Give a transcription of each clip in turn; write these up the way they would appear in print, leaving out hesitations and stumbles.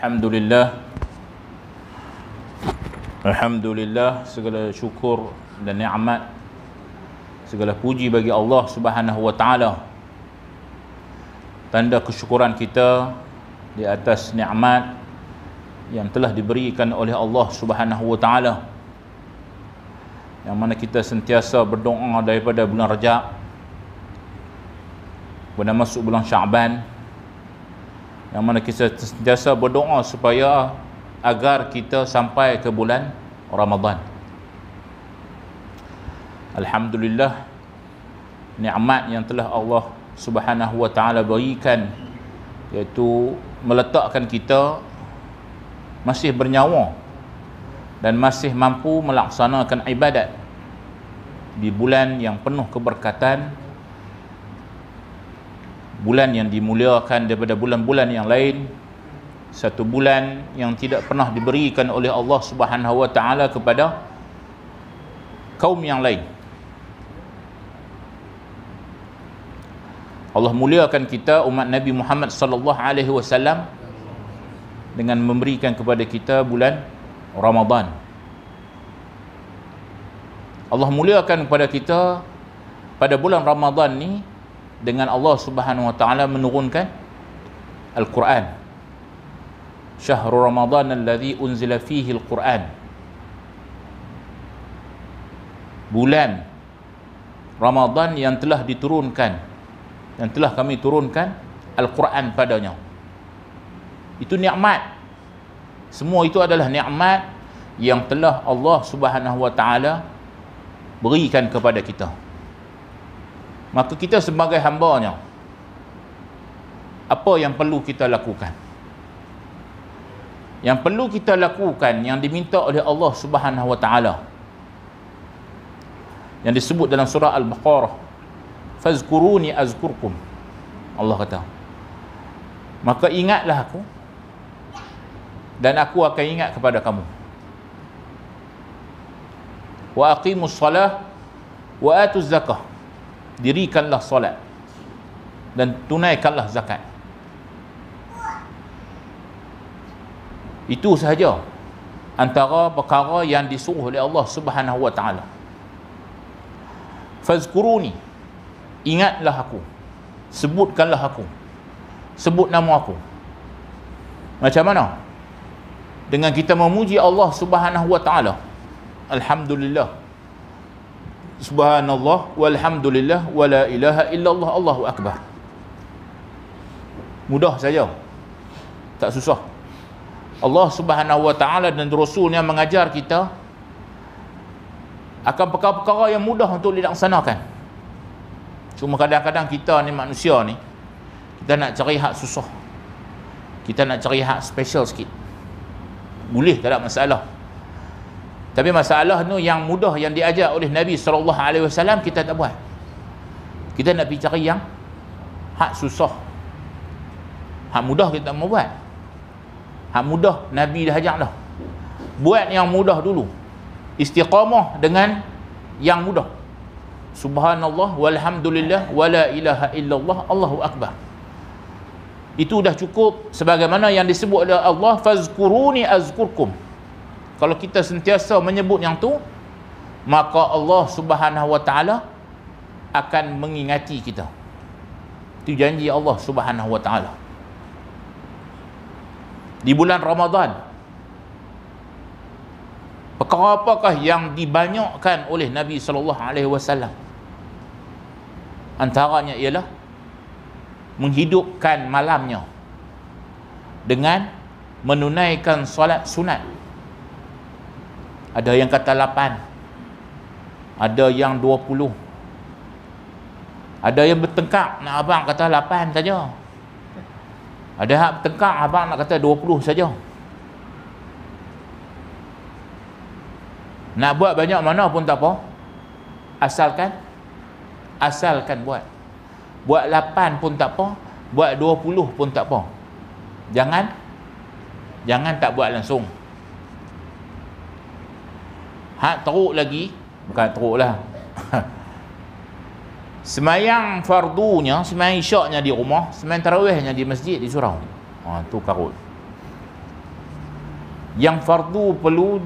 Alhamdulillah, Alhamdulillah, segala syukur dan nikmat, segala puji bagi Allah Subhanahu wa taala. Tanda kesyukuran kita di atas nikmat yang telah diberikan oleh Allah Subhanahu wa taala, yang mana kita sentiasa berdoa daripada bulan Rajab pada masuk bulan Syaban, yang mana kita sentiasa berdoa supaya agar kita sampai ke bulan Ramadan. Alhamdulillah, nikmat yang telah Allah Subhanahu wa taala berikan, iaitu meletakkan kita masih bernyawa dan masih mampu melaksanakan ibadat di bulan yang penuh keberkatan, bulan yang dimuliakan daripada bulan-bulan yang lain, satu bulan yang tidak pernah diberikan oleh Allah Subhanahu wa taala kepada kaum yang lain. Allah muliakan kita umat Nabi Muhammad sallallahu alaihi wasallam dengan memberikan kepada kita bulan Ramadan. Allah muliakan kepada kita pada bulan Ramadan ni dengan Allah Subhanahu wa taala menurunkan Al-Quran. Syahrul Ramadan alladhi unzila fihi Al-Quran. Bulan Ramadan yang telah diturunkan, yang telah kami turunkan Al-Quran padanya. Itu nikmat. Semua itu adalah nikmat yang telah Allah Subhanahu wa taala berikan kepada kita. Maka kita sebagai hamba-Nya, apa yang perlu kita lakukan? Yang perlu kita lakukan, yang diminta oleh Allah Subhanahu wa taala, yang disebut dalam surah Al-Baqarah, fazkuruni azkurkum. Allah kata, maka ingatlah aku dan aku akan ingat kepada kamu. Wa aqimus salah wa atuz zakah. Dirikanlah solat dan tunaikanlah zakat. Itu sahaja antara perkara yang disuruh oleh Allah Subhanahu wa taala. Fazkuruni, ingatlah aku, sebutkanlah aku, sebut nama aku. Macam mana? Dengan kita memuji Allah Subhanahu wa taala. Alhamdulillah, subhanallah, walhamdulillah, wala ilaha illallah, Allahu akbar. Mudah saja, tak susah. Allah Subhanahu wa taala dan Rasulnya mengajar kita akan perkara-perkara yang mudah untuk dilaksanakan. Cuma kadang-kadang kita ni, manusia ni, kita nak cari hak susah, kita nak cari hak special sikit. Boleh, tak ada masalah. Tapi masalah tu yang mudah yang diajar oleh Nabi SAW kita tak buat. Kita nak pergi cari yang hak susah. Hak mudah kita tak mau buat. Hak mudah Nabi dah ajar dah. Buat yang mudah dulu. Istiqamah dengan yang mudah. Subhanallah, walhamdulillah, wala ilaha illallah, Allahu akbar. Itu dah cukup, sebagaimana yang disebut oleh Allah, fazkuruni azkurkum. Kalau kita sentiasa menyebut yang tu, maka Allah Subhanahu wa taala akan mengingati kita. Itu janji Allah Subhanahu wa taala. Di bulan Ramadan, perkara apakah yang dibanyakkan oleh Nabi sallallahu alaihi wasallam? Antaranya ialah menghidupkan malamnya dengan menunaikan solat sunat. Ada yang kata 8, ada yang 20, ada yang bertengkar, nak abang kata 8 saja, ada hak bertengkar, abang nak kata 20 saja. Nak buat banyak mana pun tak apa, asalkan buat 8 pun tak apa, buat 20 pun tak apa. Jangan tak buat langsung. Hak teruk lagi, bukan teruk lah semayang fardunya, semayang isyaknya di rumah, semayang tarawihnya di masjid, di surau. Tu karut. Yang fardu perlu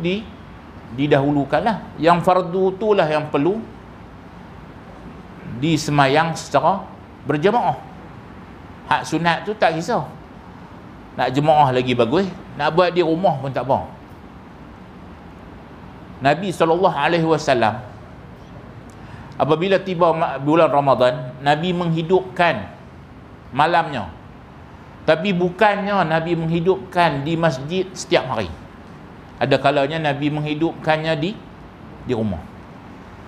didahulukanlah. Yang fardu itulah yang perlu disemayang secara berjemaah. Hak sunat tu tak kisah. Nak jemaah lagi bagus, nak buat di rumah pun tak apa. Nabi SAW apabila tiba bulan Ramadan, Nabi menghidupkan malamnya. Tapi bukannya Nabi menghidupkan di masjid setiap hari. Ada kalanya Nabi menghidupkannya di rumah.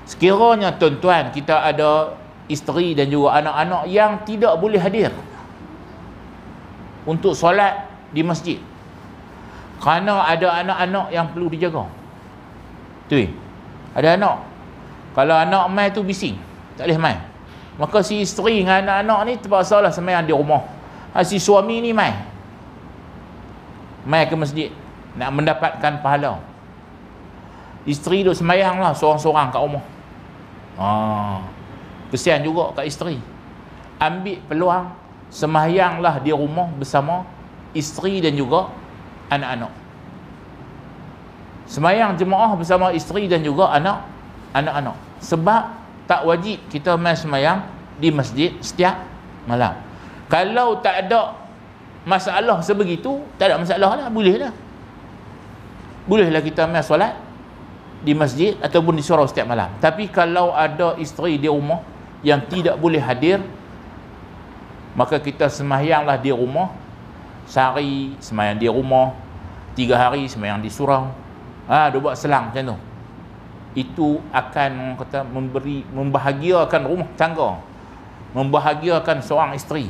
Sekiranya tuan-tuan kita ada isteri dan juga anak-anak yang tidak boleh hadir untuk solat di masjid, kerana ada anak-anak yang perlu dijaga. Tu, ada anak. Kalau anak mai tu bising, tak boleh mai. Maka si isteri dengan anak-anak ni terpaksalah sembahyang di rumah. Si suami ni mai ke masjid nak mendapatkan pahala. Isteri duk sembahyang lah seorang-seorang kat rumah. Kesian juga kat isteri. Ambil peluang, sembahyanglah di rumah bersama isteri dan juga anak-anak. Sembahyang jemaah bersama isteri dan juga anak-anak. Sebab tak wajib kita mai sembahyang di masjid setiap malam. Kalau tak ada masalah sebegitu, tak ada masalah lah, boleh lah. Bolehlah kita mai solat di masjid ataupun di surau setiap malam. Tapi kalau ada isteri di rumah yang tidak boleh hadir, maka kita sembahyanglah di rumah. Sehari sembahyang di rumah, 3 hari sembahyang di surau. Dia buat selang macam tu. Itu akan kata membahagiakan rumah tangga, membahagiakan seorang isteri.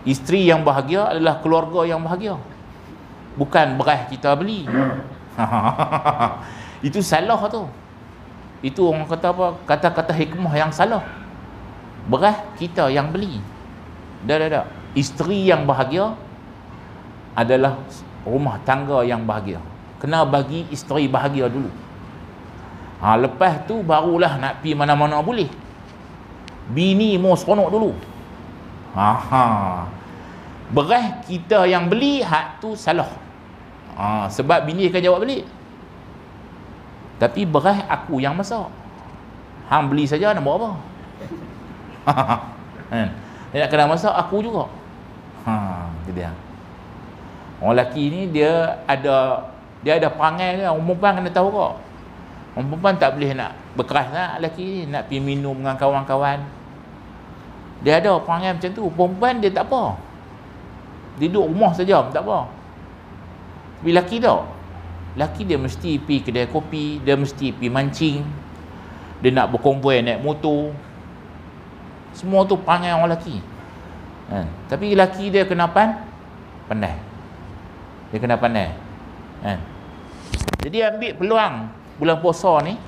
Isteri yang bahagia adalah keluarga yang bahagia, bukan beras kita beli. Itu salah tu. Itu orang kata apa? Kata-kata hikmah yang salah. Beras kita yang beli. Dah. Isteri yang bahagia adalah rumah tangga yang bahagia. Kena bagi isteri bahagia dulu. Lepas tu barulah nak pergi mana-mana boleh. Bini mau seronok dulu. Beras kita yang beli, hak tu salah. Sebab bini akan jawab balik. Tapi beras aku yang masak. Hang beli saja nak buat apa? Dia nak kena masak aku juga. Gitu dia. Orang lelaki ni dia ada perangai dia. Orang perempuan kena tahu kok. Orang perempuan tak boleh nak berkeras lah lelaki ni, nak pergi minum dengan kawan-kawan. Dia ada perangai macam tu. Perempuan dia tak apa, dia duduk rumah saja tak apa. Tapi lelaki tak. Lelaki dia mesti pergi kedai kopi, dia mesti pergi mancing, dia nak berkonvoi naik motor. Semua tu perangai orang lelaki. Tapi lelaki dia kena pandai. Dia kena pandai. Jadi ambil peluang bulan puasa ni.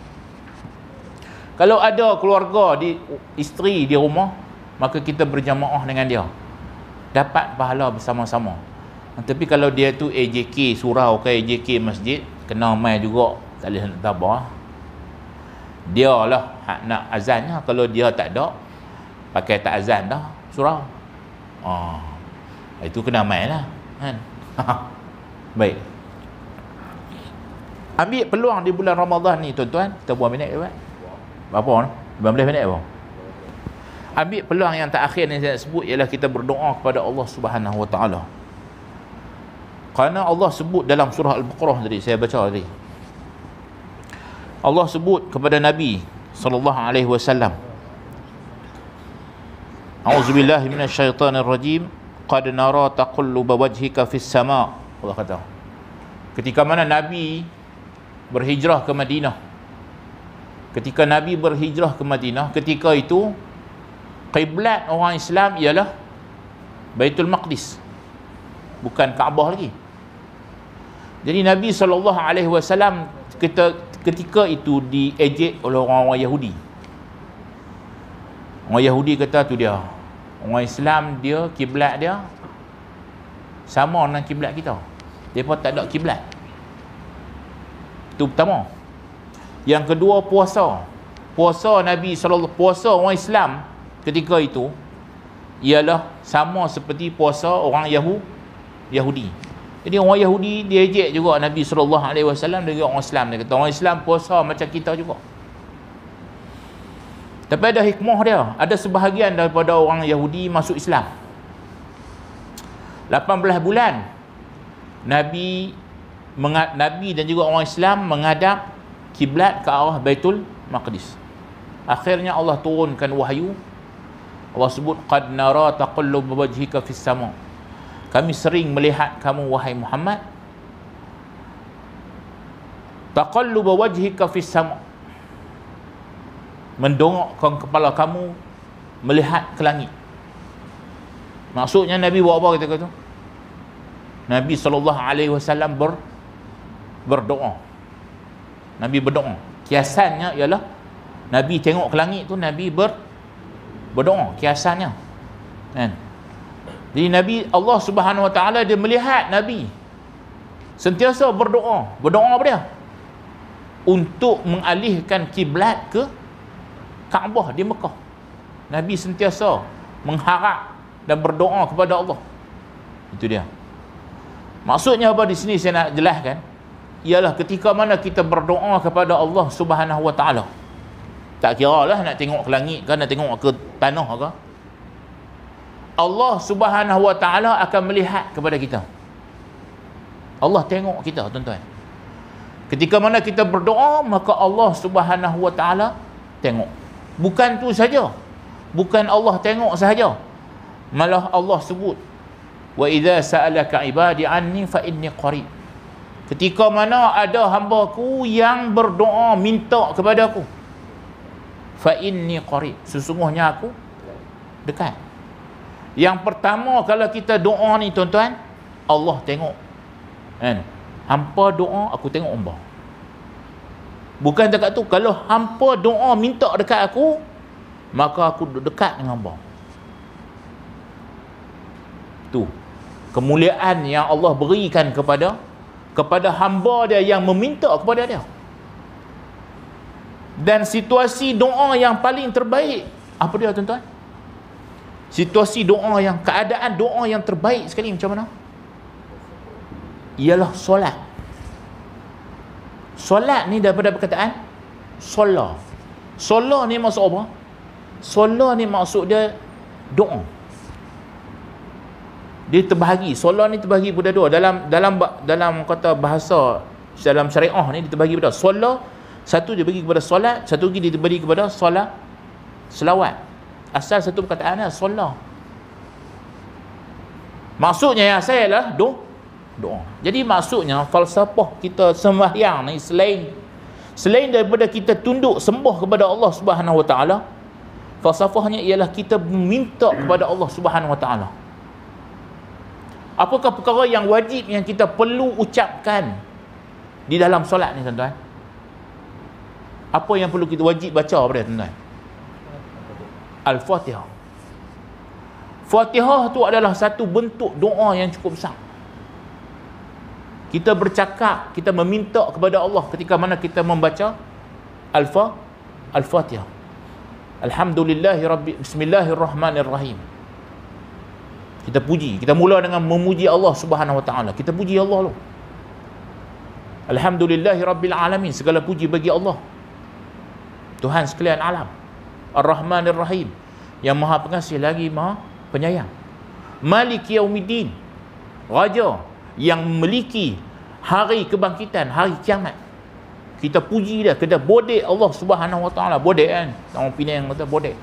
Kalau ada keluarga isteri di rumah, maka kita berjamaah dengan dia, dapat pahala bersama-sama. Tapi kalau dia tu AJK surau ke AJK masjid, kena mai juga, tak boleh nak tabah. Dia lah hak nak azannya. Kalau dia tak ada, pakai tak azan dah surau, itu kena mai lah kan. Baik, ambil peluang di bulan Ramadan ni tuan-tuan. Kita buat minit ke berapa? 15 minit apa? Ambil peluang yang terakhir yang saya sebut, ialah kita berdoa kepada Allah Subhanahu Wa Taala. Kerana Allah sebut dalam surah Al-Baqarah tadi, saya baca tadi, Allah sebut kepada Nabi sallallahu alaihi wasallam, A'udzubillahi minasyaitonirrajim, qad nara taqalluba wajhika fis sama'. Allah kata, ketika mana Nabi berhijrah ke Madinah, ketika Nabi berhijrah ke Madinah, ketika itu kiblat orang Islam ialah Baitul Maqdis, bukan Kaabah lagi. Jadi Nabi SAW ketika itu diejek oleh orang-orang Yahudi. Orang Yahudi kata tu dia, orang Islam dia kiblat dia sama dengan kiblat kita, depa tak ada kiblat. Itu pertama. Yang kedua, puasa Nabi SAW, puasa orang Islam ketika itu ialah sama seperti puasa orang Yahudi. Jadi orang Yahudi dia ejek juga Nabi SAW dengan orang Islam. Dia kata orang Islam puasa macam kita juga. Tapi ada hikmah dia. Ada sebahagian daripada orang Yahudi masuk Islam. 18 bulan Nabi dan juga orang Islam menghadap kiblat ke arah Baitul Maqdis. Akhirnya Allah turunkan wahyu. Allah sebut qad nara taqallub wajhika fis sama. Kami sering melihat kamu wahai Muhammad, taqallub wajhika fis sama, mendongakkan kepala kamu melihat ke langit. Maksudnya Nabi buat apa kita kata? Nabi SAW berdoa. Nabi berdoa. Kiasannya ialah Nabi tengok ke langit tu, Nabi berdoa. Kiasannya kan? Jadi Nabi, Allah Subhanahu Wa Taala dia melihat Nabi sentiasa berdoa. Berdoa apa dia? Untuk mengalihkan kiblat ke Kaabah di Mekah. Nabi sentiasa mengharap dan berdoa kepada Allah. Itu dia. Maksudnya apa di sini saya nak jelaskan? Ialah ketika mana kita berdoa kepada Allah Subhanahu Wa Taala. Tak kira lah nak tengok ke langit ke, nak tengok ke tanah ke, Allah Subhanahu Wa Taala akan melihat kepada kita. Allah tengok kita, tuan-tuan. Ketika mana kita berdoa, maka Allah Subhanahu Wa Taala tengok. Bukan tu saja. Bukan Allah tengok sahaja. Malah Allah sebut, wa idza sa'alaka ibadi anni fa inni qarib. Ketika mana ada hamba-Ku yang berdoa minta kepada Aku, fa inni qarib, sesungguhnya Aku dekat. Yang pertama kalau kita doa ni tuan-tuan, Allah tengok. Kan? Hampa doa, aku tengok hamba. Bukan dekat tu, kalau hampa doa minta dekat aku, maka aku dekat dengan hamba. Tu kemuliaan yang Allah berikan kepada hamba dia yang meminta kepada dia. Dan situasi doa yang paling terbaik apa dia tuan-tuan? Situasi doa yang, keadaan doa yang terbaik sekali macam mana? Ialah solat. Solat ni daripada perkataan solat. Solat ni maksud apa? Solat ni maksud dia doa. Dia terbahagi. Solat ni terbahagi pada dua. Dalam kata bahasa dalam syariah ni dia terbahagi pada solat. Satu dia bagi kepada solat, satu lagi dia bagi kepada solat selawat. Asal satu perkataannya solat. Maksudnya yang asal ialah doa. Jadi maksudnya falsafah kita sembahyang ni selain daripada kita tunduk sembah kepada Allah Subhanahu Wa Taala, falsafahnya ialah kita meminta kepada Allah Subhanahu Wa Taala. Apakah perkara yang wajib yang kita perlu ucapkan di dalam solat ni tuan-tuan? Apa yang perlu kita wajib baca pada tuan-tuan? Al-Fatihah. Fatihah tu adalah satu bentuk doa yang cukup besar. Kita bercakap, kita meminta kepada Allah ketika mana kita membaca Al-Fatihah. Bismillahirrahmanirrahim. Kita puji, kita mula dengan memuji Allah Subhanahu Wa Taala. Kita puji Allah dulu. Alhamdulillahirabbil alamin, segala puji bagi Allah, Tuhan sekalian alam. Ar-Rahmanir-Rahim, yang Maha Pengasih lagi Maha Penyayang. Malik Yaumiddin, Raja yang memiliki hari kebangkitan, hari kiamat. Kita puji dia, kita bodek Allah Subhanahu Wa Taala. Bodek kan, orang Penang kata bodek.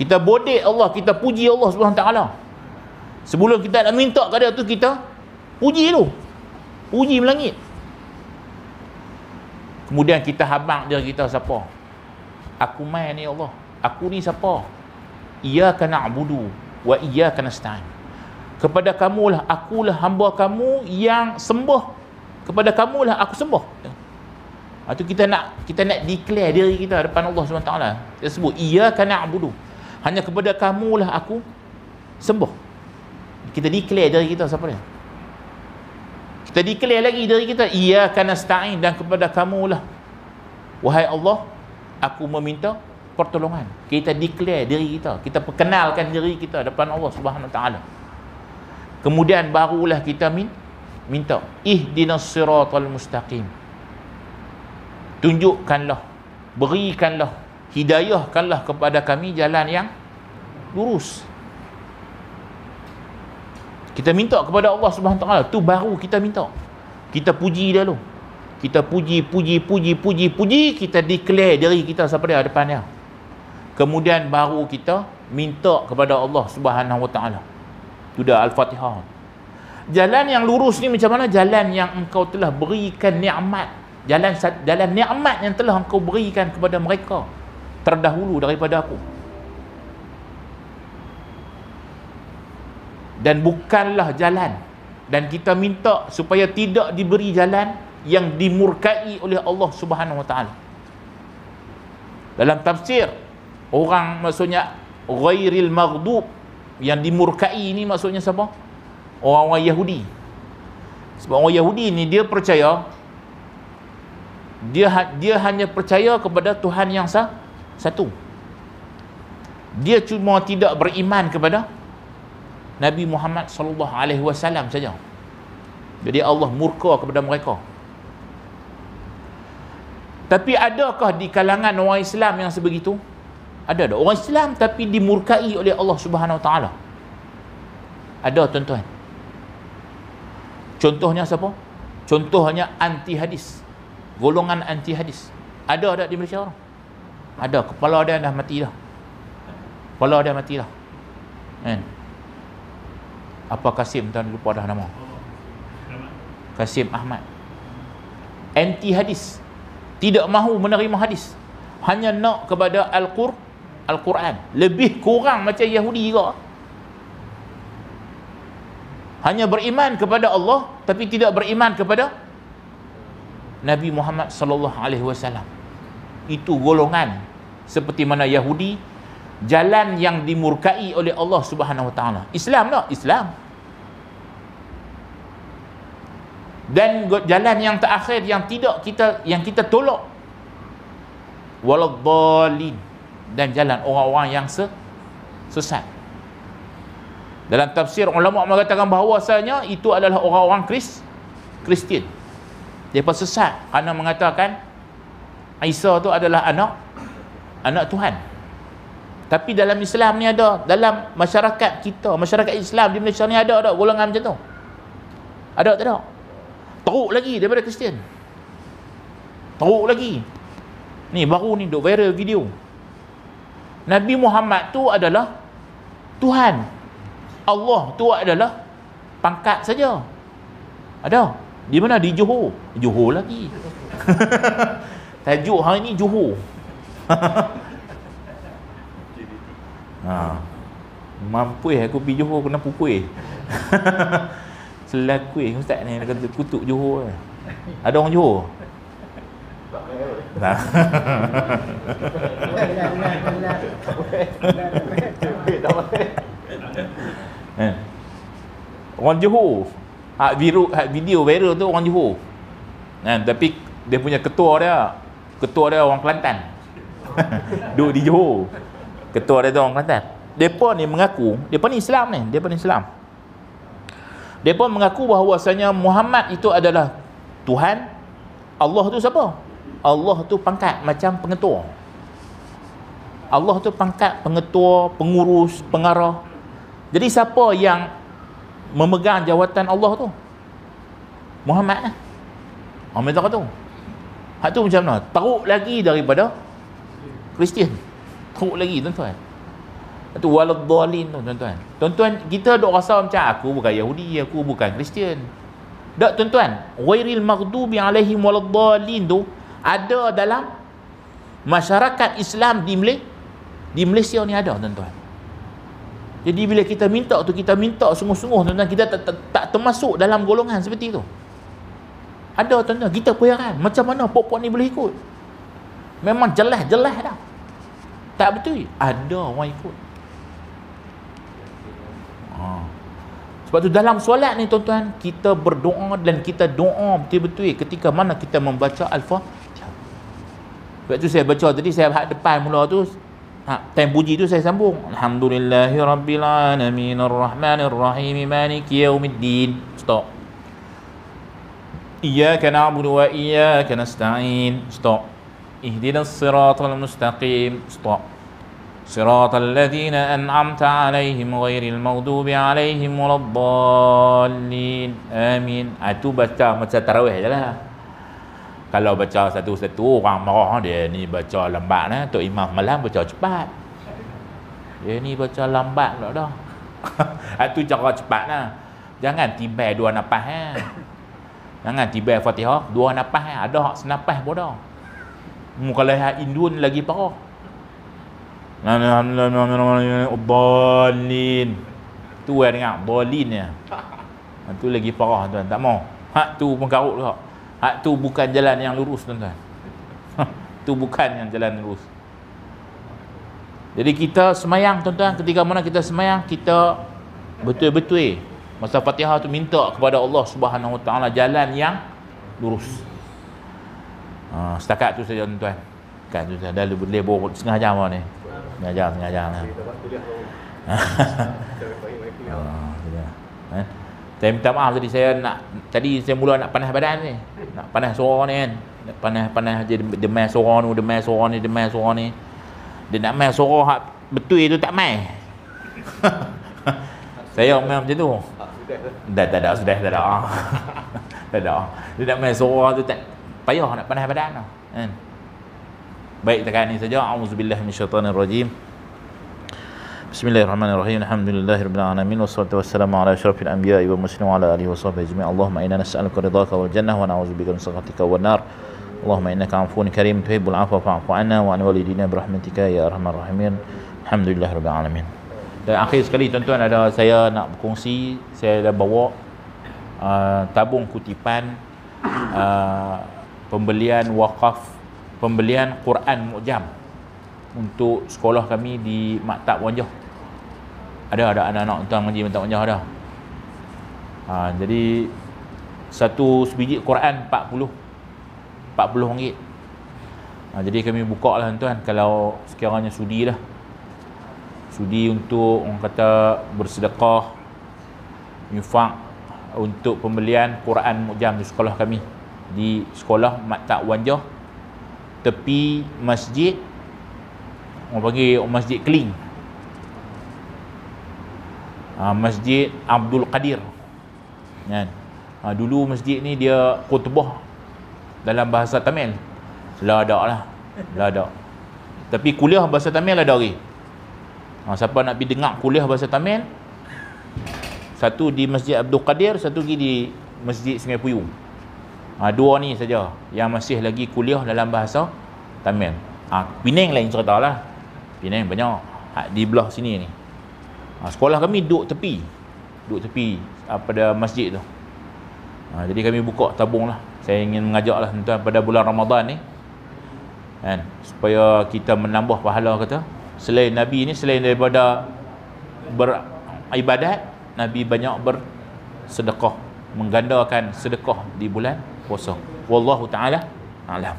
Kita bodek Allah, kita puji Allah Subhanahu Wa Taala. Sebelum kita nak minta ke dia tu, kita puji dulu. Puji melangit. Kemudian kita habaq dia, kita siapa? Aku mai ni Allah. Aku ni siapa? Iyyaka na'budu wa iyyaka nasta'in. Kepada kamulah, akulah hamba kamu yang sembah. Kepada kamulah aku sembah. Itu kita nak declare diri kita depan Allah SWT. Kita sebut iyyaka na'budu. Hanya kepada kamulah aku sembah. Kita declare diri kita siapa dia? Kita declare lagi diri kita iyyaka nasta'in, dan kepada kamulah wahai Allah aku meminta pertolongan. Kita declare diri kita, kita perkenalkan diri kita depan Allah Subhanahu Wa Taala. Kemudian barulah kita minta, ihdinas siratal mustaqim, tunjukkanlah, berikanlah, hidayahkanlah kepada kami jalan yang lurus. Kita minta kepada Allah Subhanahu Wa Taala, tu baru kita minta. Kita puji dia dulu. Kita puji, kita declare diri kita sampai dia depan dia. Kemudian baru kita minta kepada Allah Subhanahu Wa Taala. Itu dah Al-Fatihah. Jalan yang lurus ni macam mana? Jalan yang engkau telah berikan nikmat. Jalan nikmat yang telah engkau berikan kepada mereka terdahulu daripada aku. Dan bukanlah jalan, dan kita minta supaya tidak diberi jalan yang dimurkai oleh Allah Subhanahu Wa Taala. Dalam tafsir, orang maksudnya ghairil maghdub, yang dimurkai ni maksudnya siapa? Orang-orang Yahudi. Sebab orang Yahudi ni dia percaya, dia hanya percaya kepada Tuhan yang satu. Dia cuma tidak beriman kepada Nabi Muhammad sallallahu alaihi wasallam saja. Jadi Allah murka kepada mereka. Tapi adakah di kalangan orang Islam yang sebegitu? Ada orang Islam tapi dimurkai oleh Allah Subhanahu Wa Taala. Ada, tuan-tuan. Contohnya siapa? Contohnya anti hadis. Golongan anti hadis. Ada di Malaysia orang? Ada. Kepala dia dah mati dah. Kepala dia mati dah. Kan? Apa Kasim, tuan lupa dah nama. Kasim Ahmad. Anti hadis. Tidak mahu menerima hadis. Hanya nak kepada Al-Quran. Lebih kurang macam Yahudi juga. Hanya beriman kepada Allah tapi tidak beriman kepada Nabi Muhammad sallallahu alaihi wasallam. Itu golongan seperti mana Yahudi, jalan yang dimurkai oleh Allah Subhanahu Wa Taala. Islam tak? Islam. Dan jalan yang terakhir yang kita tolak, waladhdallin, dan jalan orang-orang yang sesat. Dalam tafsir, ulama mengatakan bahawasanya itu adalah orang-orang Kristian. Mereka sesat kerana mengatakan Isa tu adalah anak Tuhan. Tapi dalam Islam ni ada, dalam masyarakat kita, masyarakat Islam di Malaysia ni ada golongan macam tu. Ada tak ada? Teruk lagi daripada Kristian. Teruk lagi. Ni baru ni duk viral video. Nabi Muhammad tu adalah Tuhan. Allah tu adalah pangkat saja. Ada. Di mana? Di Johor. Johor lagi. Tajuk hari ni Johor. Mampu aku pergi Johor kena pukul. Selakui ustaz ni kata kutuk Johor. Ada orang Johor? Nah. Orang Johor. Hak video viral tu orang Johor. Tapi dia punya ketua dia orang Kelantan. Duduk di Johor. Ketua dia tu orang Kelantan. Depa ni mengaku, depa ni Islam ni, depa ni Islam. Depa mengaku bahawasanya Muhammad itu adalah Tuhan. Allah tu siapa? Allah tu pangkat macam pengetua. Allah tu pangkat pengetua, pengurus, pengarah. Jadi siapa yang memegang jawatan Allah tu? Muhammad lah. Orang kata tu. Hak tu macam mana? Teruk lagi daripada Kristian. Teruk lagi, tuan-tuan. Itu waladhdallin tu, tuan-tuan. Tuan-tuan, kita duk rasa macam aku bukan Yahudi, aku bukan Kristian. Tak, tuan-tuan. Ghairil maghdubi alaihim waladhdallin tu ada dalam masyarakat Islam di Malaysia ni ada, tuan-tuan. Jadi bila kita minta tu, kita minta sungguh-sungguh, tuan-tuan. Kita tak termasuk dalam golongan seperti itu. Ada, tuan-tuan. Kita heran macam mana puak-puak ni boleh ikut. Memang jelas-jelas dah. Tak betul. Ada orang ikut. Sebab tu dalam solat ni, tuan-tuan, kita berdoa dan kita doa betul-betul ketika mana kita membaca Al-Fatihah. Sebab tu saya baca tadi, saya hak depan mula tu, time puji tu saya sambung. Alhamdulillahirabbil alamin arrahmanirrahim maliki yaumiddin. Stop. Iyyaka na'budu wa iyyaka nasta'in. Stop. Ihdinas siratal mustaqim. Stop. Siratal ladzina an'amta 'alaihim ghairil maghdubi 'alaihim waladdallin. Amin. Itu baca macam tarawih jelah. Kalau baca satu-satu orang marah, dia ni baca lambat nah. Tok Imam malam baca cepat. Dia ni baca lambat pula dah. Itu cara cepat nah. Jangan tibai dua nafas Jangan tibai Fatihah dua nafas Ada hak senafas pun dah. Kalau hak indun lagi parah. Dhalin. Tu dengar dhalin ya. Tu lagi parah tuan. Tak mau. Hak tu pun karut tu. Hak tu bukan jalan yang lurus tuan-tuan. Tu bukan yang jalan lurus. Jadi kita semayang tuan-tuan, ketika mana kita semayang, kita betul-betul masa Fatihah tu minta kepada Allah Subhanahu Wa Taala jalan yang lurus. Setakat tu saja tuan-tuan. Kan tu dah lebih setengah jam ni. Setengah jam lah. Saya minta maaf tadi saya mula nak panas badan ni. Nak panas suara ni kan. Nak panas je demam suara ni. Dia nak main suara hak betul tu tak main. Saya main macam tu. Tak ada. Tak ada. Dia nak main suara tu tak payah nak panas badan tau. Kan? Baik, setakat ni saja. Auzubillahi minasyaitanirrajim. Bismillahirrahmanirrahim. Alhamdulillahirabbil alamin wassalatu wassalamu ala asyrafil anbiya'i wal mursalin wa ala alihi washabbihi ajma'in. Allahumma inna nas'aluka ridhaka wal jannah wa na'udzubika min sakhatika wan nar. Allahumma innaka 'afuwun karim tuhibbul 'afwa fa'fu 'anna wa 'an walidina birahmatika ya arhamar rahimin. Alhamdulillahirabbil alamin. Dan akhir sekali tuan-tuan, saya nak berkongsi, saya dah bawa tabung kutipan pembelian wakaf, pembelian Quran Mu'jam untuk sekolah kami di Maktab Wanjah. Ada anak-anak tuan mengaji Maktab Wanjah ada. Jadi satu sebiji Quran 40 ringgit. Jadi kami buka lah tuan, kalau sekiranya sudi untuk orang kata bersedekah, infak untuk pembelian Quran Mu'jam di sekolah kami, di sekolah Maktab Wanjah, tepi masjid, orang panggil Masjid Keling, Masjid Abdul Qadir kan. Dulu masjid ni dia khutbah dalam bahasa Tamil. Lah ada. Tapi kuliah bahasa Tamil ada lagi. Siapa nak pergi dengar kuliah bahasa Tamil, satu di Masjid Abdul Qadir, satu lagi di Masjid Sungai Puyuh. Dua ni saja yang masih lagi kuliah dalam bahasa Tamil. Penang lain cerita lah. Penang banyak di belah sini ni. Sekolah kami duduk tepi pada masjid tu. Jadi kami buka tabung lah. Saya ingin mengajak lah tuan pada bulan Ramadan ni kan, supaya kita menambah pahala kata. Selain Nabi ni, selain daripada beribadat, Nabi banyak bersedekah, menggandakan sedekah di bulan puasa. Wallahu ta'ala a'lam.